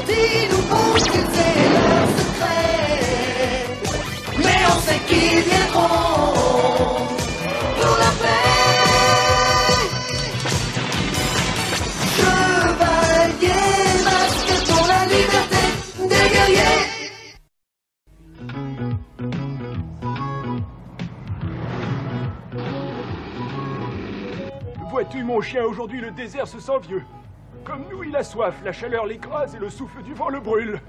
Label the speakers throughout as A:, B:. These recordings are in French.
A: ils nous font utiliser leurs secrets. Mais on sait qu'ils viendront pour la paix. Chevaliers, masques pour la liberté des guerriers.
B: Vois-tu, mon chien, aujourd'hui le désert se sent vieux. Comme nous, il a soif, la chaleur l'écrase et le souffle du vent le brûle.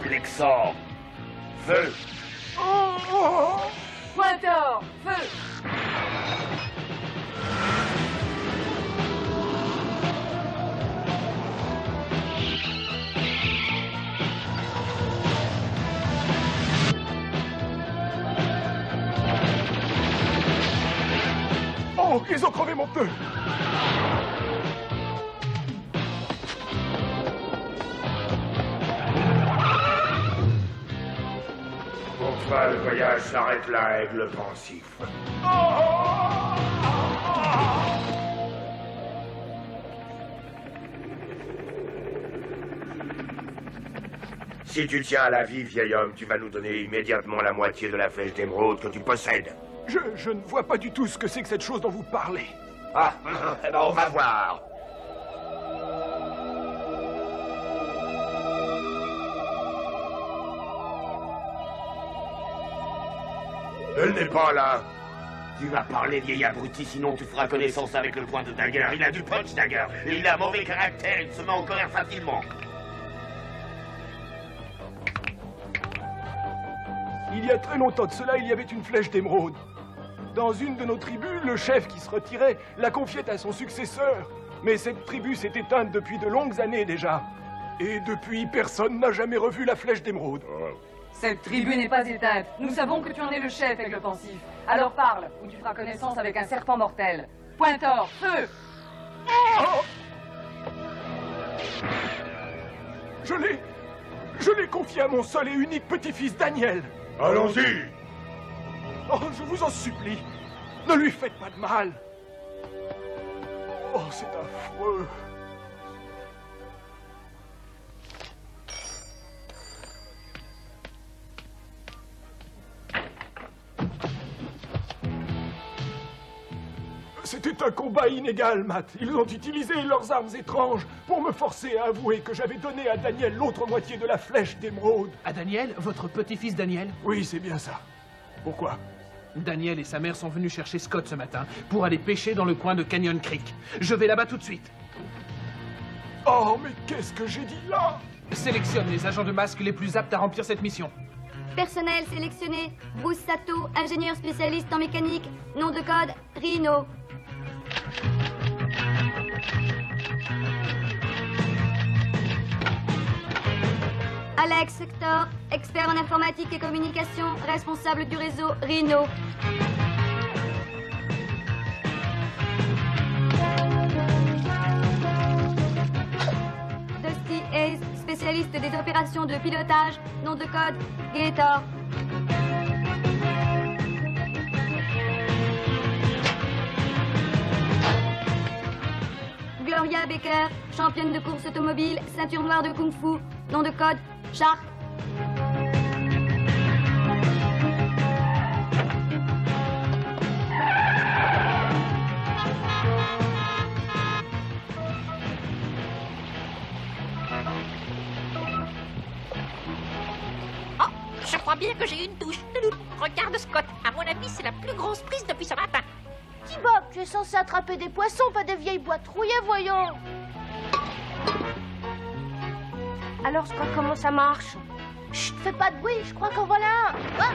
C: Plexor, feu.
D: Pointeur, feu.
B: Oh, ils ont crevé mon pneu.
C: Enfin, le voyage s'arrête là, aigle pensif. Si tu tiens à la vie, vieil homme, tu vas nous donner immédiatement la moitié de la flèche d'émeraude que tu possèdes.
B: Je ne vois pas du tout ce que c'est que cette chose dont vous parlez.
C: Ah, eh ben on va voir. Elle n'est pas là. Tu vas parler, vieil abruti, sinon tu feras connaissance avec le point de dagger. Il a du punch, dagger. Et il a un mauvais caractère, il se met en colère facilement.
B: Il y a très longtemps de cela, il y avait une flèche d'émeraude. Dans une de nos tribus, le chef qui se retirait la confiait à son successeur. Mais cette tribu s'est éteinte depuis de longues années déjà. Et depuis, personne n'a jamais revu la flèche d'émeraude.
D: Cette tribu n'est pas éteinte. Nous savons que tu en es le chef, aigle pensif. Alors parle, ou tu feras connaissance avec un serpent mortel. Pointeur, feu.
B: Oh, je l'ai confié à mon seul et unique petit-fils Daniel.
C: Allons-y.
B: Oh, je vous en supplie, ne lui faites pas de mal. Oh, c'est affreux. C'était un combat inégal, Matt. Ils ont utilisé leurs armes étranges pour me forcer à avouer que j'avais donné à Daniel l'autre moitié de la flèche d'émeraude.
E: À Daniel, votre petit-fils Daniel?
B: Oui, c'est bien ça. Pourquoi?
E: Daniel et sa mère sont venus chercher Scott ce matin pour aller pêcher dans le coin de Canyon Creek. Je vais là-bas tout de suite.
B: Oh, mais qu'est-ce que j'ai dit là?
E: Sélectionne les agents de masque les plus aptes à remplir cette mission.
F: Personnel sélectionné. Bruce Sato, ingénieur spécialiste en mécanique. Nom de code, Rhino. Alex Hector, expert en informatique et communication, responsable du réseau Rhino. Dusty Hayes, spécialiste des opérations de pilotage, nom de code Gator. Gloria Baker, championne de course automobile, ceinture noire de Kung Fu, nom de code Shark.
G: Oh, je crois bien que j'ai eu une touche. Regarde Scott, à mon avis c'est la plus grosse prise depuis ce matin.
H: Petit Bob, tu es censé attraper des poissons, pas des vieilles boîtes rouillées, voyons. Alors, Scott, comment ça marche? Chut, fais pas de bruit, je crois qu'en voilà un. Ah,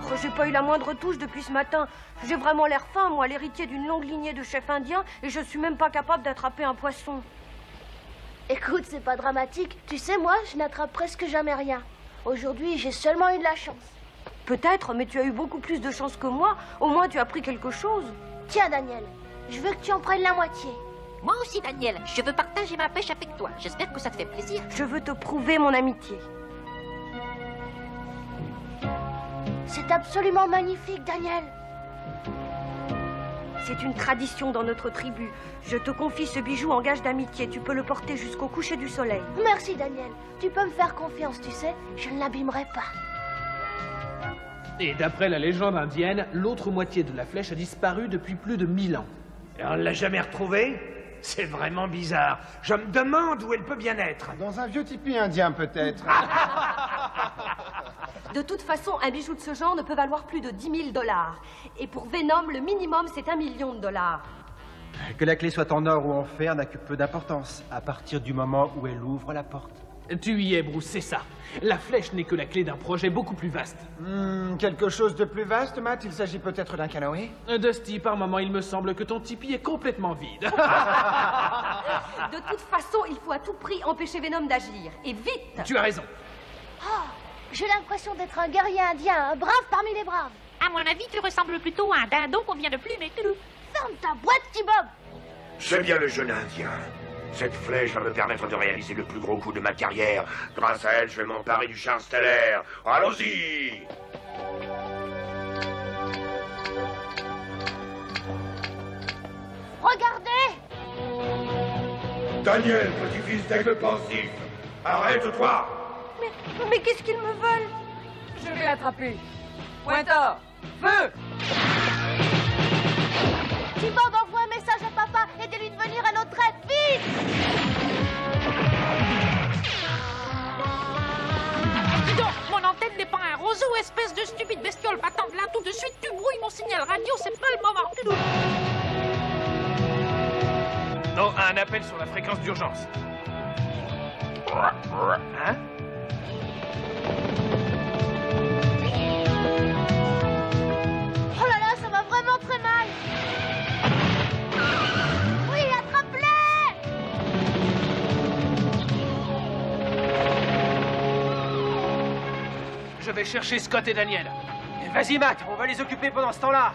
H: oh, j'ai pas eu la moindre touche depuis ce matin. J'ai vraiment l'air fin, moi, l'héritier d'une longue lignée de chefs indiens, et je suis même pas capable d'attraper un poisson. Écoute, c'est pas dramatique. Tu sais, moi, je n'attrape presque jamais rien. Aujourd'hui, j'ai seulement eu de la chance. Peut-être, mais tu as eu beaucoup plus de chance que moi. Au moins, tu as pris quelque chose. Tiens, Daniel, je veux que tu en prennes la moitié.
G: Moi aussi, Daniel. Je veux partager ma pêche avec toi. J'espère que ça te fait plaisir.
H: Je veux te prouver mon amitié.
I: C'est absolument magnifique, Daniel.
H: C'est une tradition dans notre tribu. Je te confie ce bijou en gage d'amitié. Tu peux le porter jusqu'au coucher du soleil.
I: Merci, Daniel. Tu peux me faire confiance, tu sais. Je ne l'abîmerai pas.
E: Et d'après la légende indienne, l'autre moitié de la flèche a disparu depuis plus de 1000 ans.
J: Et on ne l'a jamais retrouvée? C'est vraiment bizarre. Je me demande où elle peut bien être.
K: Dans un vieux tipi indien, peut-être.
H: De toute façon, un bijou de ce genre ne peut valoir plus de 10 000 $. Et pour Venom, le minimum, c'est $1 million.
L: Que la clé soit en or ou en fer n'a que peu d'importance, à partir du moment où elle ouvre la porte.
E: Tu y es, Bruce, c'est ça. La flèche n'est que la clé d'un projet beaucoup plus vaste.
K: Quelque chose de plus vaste, Matt? Il s'agit peut-être d'un canoë?
E: Dusty, par moment, il me semble que ton tipi est complètement vide.
H: De toute façon, il faut à tout prix empêcher Venom d'agir. Et vite!
E: Tu as raison.
I: Oh, j'ai l'impression d'être un guerrier indien, un brave parmi les braves.
G: À mon avis, tu ressembles plutôt à un dindon qu'on vient de plumer.
I: Ferme ta boîte, T-Bob.
C: C'est bien le jeune indien. Cette flèche va me permettre de réaliser le plus gros coup de ma carrière. Grâce à elle, je vais m'emparer du char stellaire. Allons-y!
I: Regardez!
C: Daniel, petit-fils d'aigle pensif, arrête-toi!
H: Mais qu'est-ce qu'ils me veulent?
D: Je vais l'attraper. Pointeur, feu!
I: T-Bob envoie un message à papa. Aidez-lui de venir à notre aide, vite!
G: Dis donc, mon antenne n'est pas un roseau, espèce de stupide bestiole. Va-t'en de là tout de suite, tu brouilles mon signal radio, c'est pas le moment.
E: Non, un appel sur la fréquence d'urgence. Hein?
I: Oh là là, ça va vraiment très mal. Oui, attrape-les!
E: Je vais chercher Scott et Daniel.
L: Vas-y, Matt, on va les occuper pendant ce temps-là.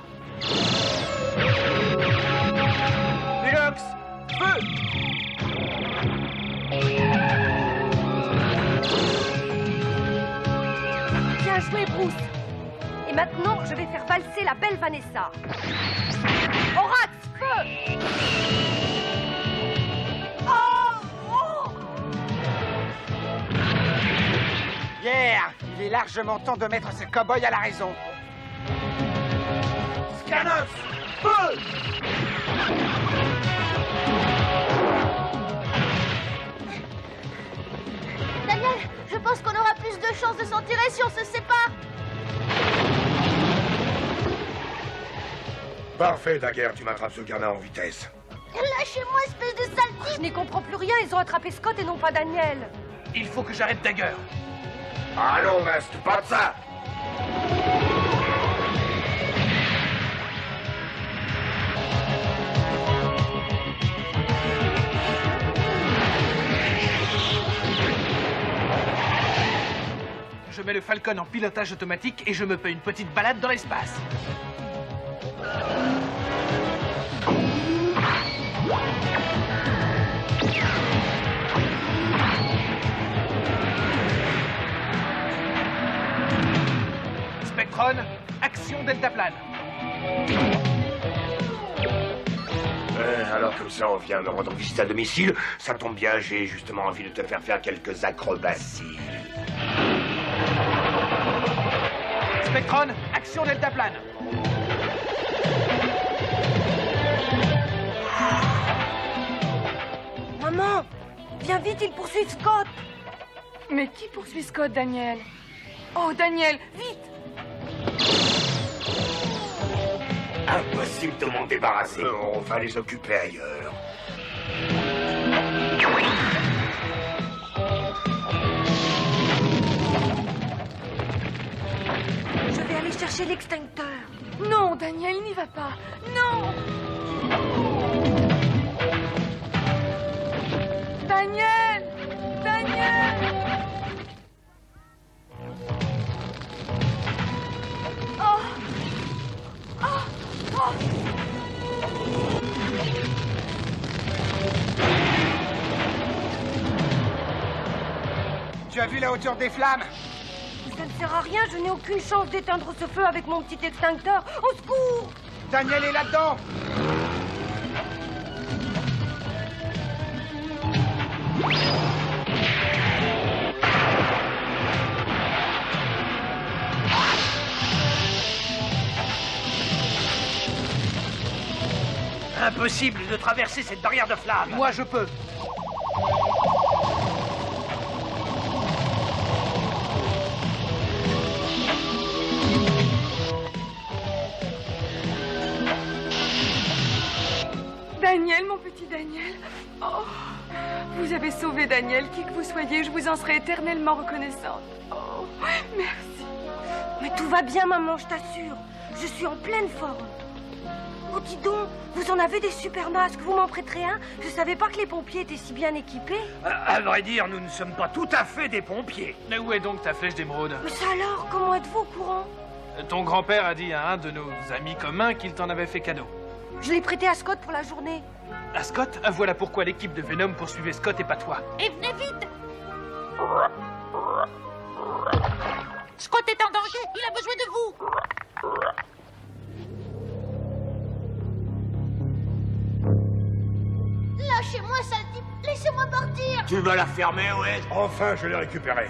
L: Mulox, feu!
H: Bien joué, Bruce. Et maintenant, je vais faire valser la belle Vanessa. Horax, feu!
K: Yeah! Il est largement temps de mettre ce cow-boy à la raison.
C: Scanos, feu!
I: Daniel, je pense qu'on aura plus de chances de s'en tirer si on se sépare.
C: Parfait, Daguerre, tu m'attrapes ce gamin en vitesse.
I: Lâchez-moi, espèce de sale type!
H: Je n'y comprends plus rien, ils ont attrapé Scott et non pas Daniel.
E: Il faut que j'arrête Dagger.
C: Allons, Mast, pas de ça!
E: Je mets le Falcon en pilotage automatique et je me paie une petite balade dans l'espace. Spectron, action deltaplane.
C: Alors comme ça, on vient me rendre visite à domicile. Ça tombe bien, j'ai justement envie de te faire quelques acrobaties.
E: Spectron, action deltaplane.
H: Maman, viens vite, ils poursuivent Scott.
D: Mais qui poursuit Scott, Daniel? Oh, Daniel, vite!
C: Impossible de m'en débarrasser. On va les occuper ailleurs.
H: Je vais aller chercher l'extincteur.
D: Non, Daniel, n'y va pas. Non! Daniel! Daniel! Oh! Oh! Oh!
K: as vu la hauteur des flammes?
H: Ça ne sert à rien, je n'ai aucune chance d'éteindre ce feu avec mon petit extincteur. Au secours!
K: Daniel est là-dedans!
J: Impossible de traverser cette barrière de flammes.
E: Moi, je peux.
D: Daniel, mon petit Daniel. Oh, vous avez sauvé Daniel. Qui que vous soyez, je vous en serai éternellement reconnaissante. Oh, merci.
H: Mais tout va bien, maman, je t'assure. Je suis en pleine forme. Oh, dis donc, vous en avez des super masques. Vous m'en prêterez un? Je savais pas que les pompiers étaient si bien équipés.
J: À vrai dire, nous ne sommes pas tout à fait des pompiers.
E: Mais où est donc ta flèche d'émeraude?
H: Mais ça alors, comment êtes-vous au courant?
E: Ton grand-père a dit à un de nos amis communs qu'il t'en avait fait cadeau.
H: Je l'ai prêté à Scott pour la journée.
E: À Scott? Voilà pourquoi l'équipe de Venom poursuivait Scott et pas toi.
G: Et venez vite! Scott est en danger, il a besoin de vous!
I: Lâchez-moi, sale type! Laissez-moi partir!
C: Tu vas la fermer, ouais?
M: Enfin, je l'ai récupéré.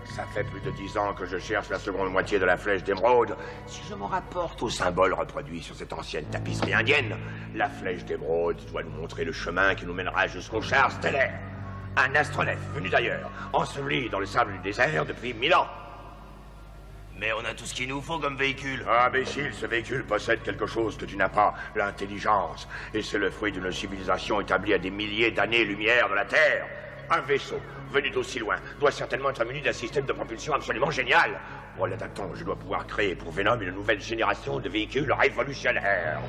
M: Ça fait plus de 10 ans que je cherche la seconde moitié de la flèche d'émeraude. Si je m'en rapporte au symbole reproduit sur cette ancienne tapisserie indienne, la flèche d'émeraude doit nous montrer le chemin qui nous mènera jusqu'au char stellaire. Un astronef venu d'ailleurs, enseveli dans le sable du désert depuis 1000 ans.
C: Mais on a tout ce qu'il nous faut comme véhicule.
M: Ah, imbécile, ce véhicule possède quelque chose que tu n'as pas, l'intelligence. Et c'est le fruit d'une civilisation établie à des milliers d'années-lumière de la Terre. Un vaisseau, venu d'aussi loin, doit certainement être muni d'un système de propulsion absolument génial. En l'adaptant, je dois pouvoir créer pour Venom une nouvelle génération de véhicules révolutionnaires.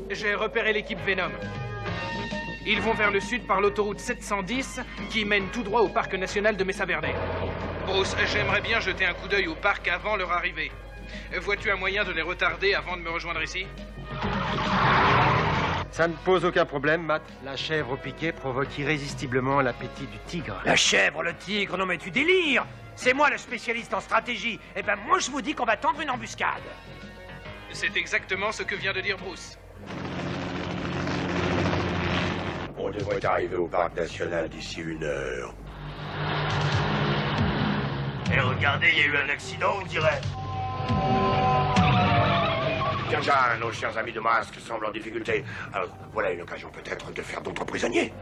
E: J'ai repéré l'équipe Venom. Ils vont vers le sud par l'autoroute 710 qui mène tout droit au parc national de Mesa Verde. Bruce, j'aimerais bien jeter un coup d'œil au parc avant leur arrivée. Vois-tu un moyen de les retarder avant de me rejoindre ici?
L: Ça ne pose aucun problème, Matt. La chèvre au piquet provoque irrésistiblement l'appétit du tigre.
J: La chèvre, le tigre, non mais tu délires! C'est moi le spécialiste en stratégie. Eh ben moi je vous dis qu'on va tendre une embuscade.
E: C'est exactement ce que vient de dire Bruce.
M: On devrait arriver au parc national d'ici 1 heure.
C: Et regardez, il y a eu un accident, on dirait.
M: Tiens, nos chers amis de masque semblent en difficulté. Alors, voilà une occasion peut-être de faire d'autres prisonniers.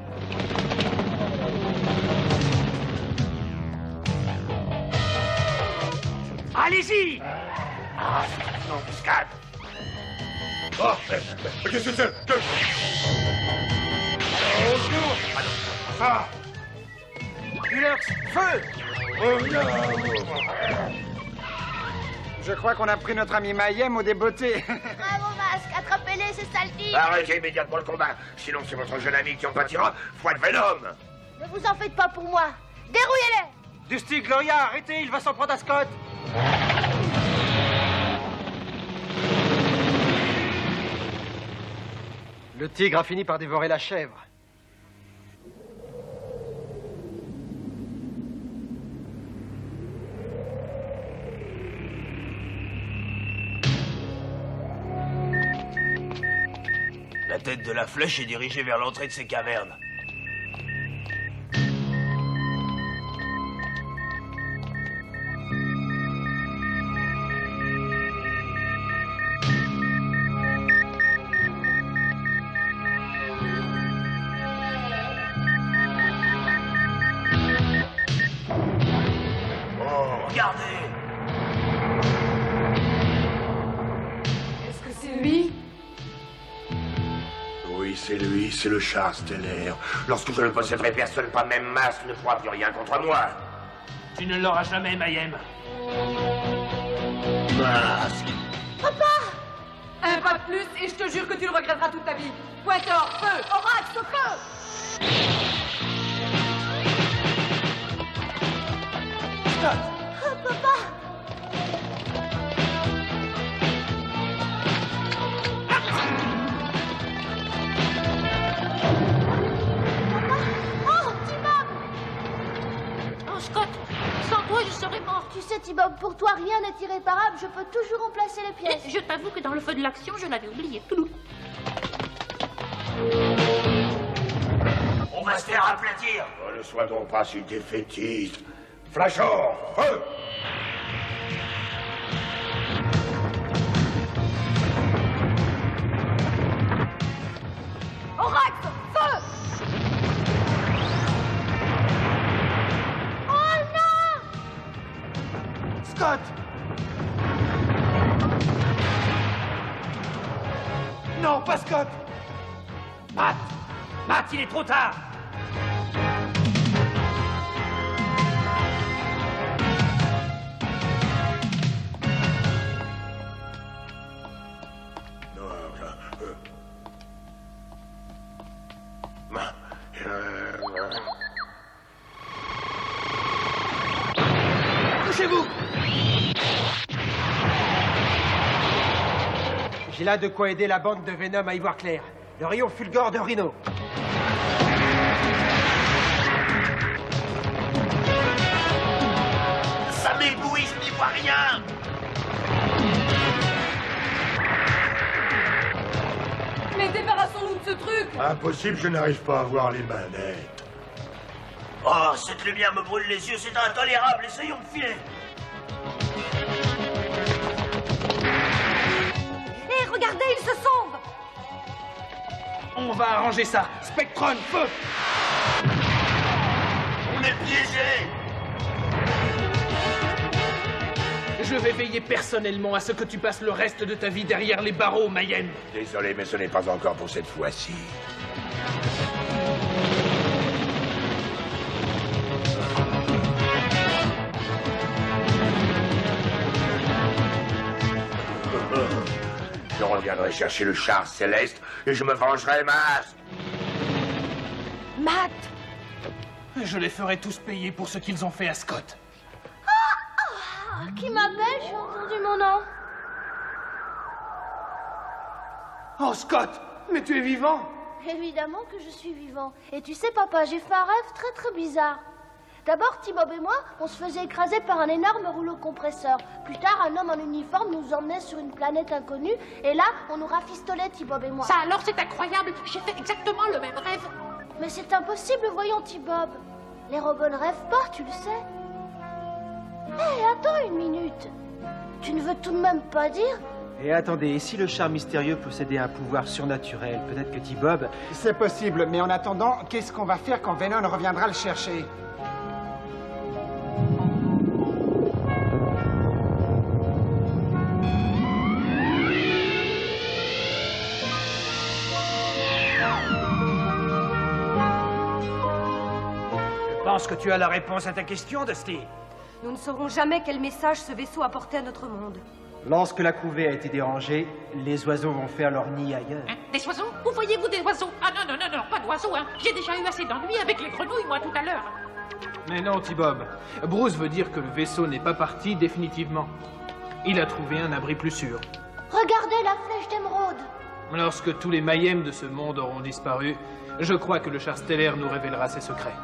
J: Allez-y!
M: Ah, c'est une embuscade. Oh, qu'est-ce que c'est? Au secours! Ah!
K: Ulux, feu!
M: Oh non!
K: Je crois qu'on a pris notre ami Mayhem au débeauté.
I: Bravo, Masque, attrapez-les, ces sales types!
M: Arrêtez immédiatement le combat, sinon c'est votre jeune ami qui en pâtira. Foi de Venom!
I: Ne vous en faites pas pour moi! Dérouillez-les!
L: Dusty, Gloria, arrêtez, il va s'en prendre à Scott. Le tigre a fini par dévorer la chèvre.
C: La tête de la flèche est dirigée vers l'entrée de ces cavernes. Regardez!
D: Est-ce que c'est lui?
M: Oui, c'est lui, c'est le char stellaire. Lorsque je ne posséderai personne, pas même Masque ne pourra plus rien contre moi.
E: Tu ne l'auras jamais, Mayhem.
M: Masque!
D: Un pas de plus et je te jure que tu le regretteras toute ta vie. Pointeur, feu!
H: Orax, feu!
L: Scott!
G: je serais mort.
I: Tu sais, T-Bob, pour toi, rien n'est irréparable. Je peux toujours remplacer les pièces.
G: Et je t'avoue que dans le feu de l'action, je l'avais oublié. Toulou.
C: On va se faire aplatir.
M: Oh, ne sois donc pas si défaitiste. Flashor, feu!
H: Orax, feu!
I: Oh non!
L: Scott! Non, pas Scott!
J: Matt! Matt, il est trop tard!
L: Couchez-vous! J'ai là de quoi aider la bande de Venom à y voir clair. Le rayon fulgore de Rhino.
C: Ça m'éblouit, je n'y vois rien.
D: Mais débarrassons-nous de ce truc!
M: Impossible, je n'arrive pas à voir les manettes.
C: Oh, cette lumière me brûle les yeux, c'est intolérable, essayons de filer.
H: Hé, regardez, il se sauve!
E: On va arranger ça. Spectron, feu!
C: On est piégés.
E: Je vais veiller personnellement à ce que tu passes le reste de ta vie derrière les barreaux, Mayhem.
M: Désolé, mais ce n'est pas encore pour cette fois-ci. Je reviendrai chercher le char céleste et je me vengerai, Matt.
H: Matt!
E: Je les ferai tous payer pour ce qu'ils ont fait à Scott.
I: Qui m'appelle? J'ai entendu mon nom.
B: Oh, Scott! Mais tu es vivant!
I: Évidemment que je suis vivant. Et tu sais, papa, j'ai fait un rêve très très bizarre. D'abord, T-Bob et moi, on se faisait écraser par un énorme rouleau compresseur. Plus tard, un homme en uniforme nous emmenait sur une planète inconnue. Et là, on nous rafistolait, T-Bob et moi.
G: Ça alors, c'est incroyable. J'ai fait exactement le même rêve.
I: Mais c'est impossible, voyons, T-Bob. Les robots ne rêvent pas, tu le sais. Hé, attends une minute. Tu ne veux tout de même pas dire?
L: Et attendez, et si le char mystérieux possédait un pouvoir surnaturel, peut-être que T-Bob...
K: C'est possible, mais en attendant, qu'est-ce qu'on va faire quand Venom reviendra le chercher?
J: Je pense que tu as la réponse à ta question, Dusty.
H: Nous ne saurons jamais quel message ce vaisseau apportait à notre monde.
L: Lorsque la couvée a été dérangée, les oiseaux vont faire leur nid ailleurs.
G: Hein, des oiseaux? Où voyez-vous des oiseaux? Ah non, non, non, non, pas d'oiseaux, hein. J'ai déjà eu assez d'ennuis avec les grenouilles, moi, tout à l'heure.
E: Mais non, T-Bob. Bruce veut dire que le vaisseau n'est pas parti définitivement. Il a trouvé un abri plus sûr.
I: Regardez la flèche d'émeraude.
E: Lorsque tous les Mayhem de ce monde auront disparu, je crois que le char stellaire nous révélera ses secrets.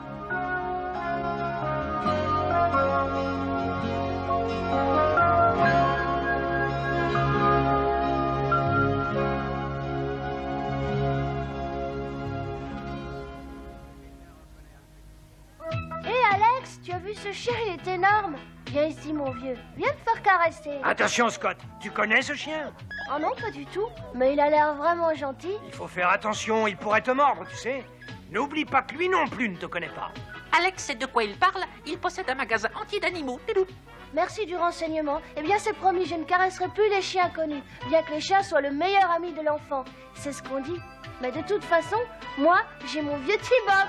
I: Tu as vu ce chien, il est énorme. Viens ici, mon vieux. Viens te faire caresser.
J: Attention, Scott. Tu connais ce chien?
I: Oh non, pas du tout. Mais il a l'air vraiment gentil.
J: Il faut faire attention, il pourrait te mordre, tu sais. N'oublie pas que lui non plus ne te connaît pas.
G: Alex sait de quoi il parle. Il possède un magasin entier d'animaux.
I: Merci du renseignement. Eh bien, c'est promis, je ne caresserai plus les chiens connus. Bien que les chiens soient le meilleur ami de l'enfant. C'est ce qu'on dit. Mais de toute façon, moi, j'ai mon vieux T-Bob.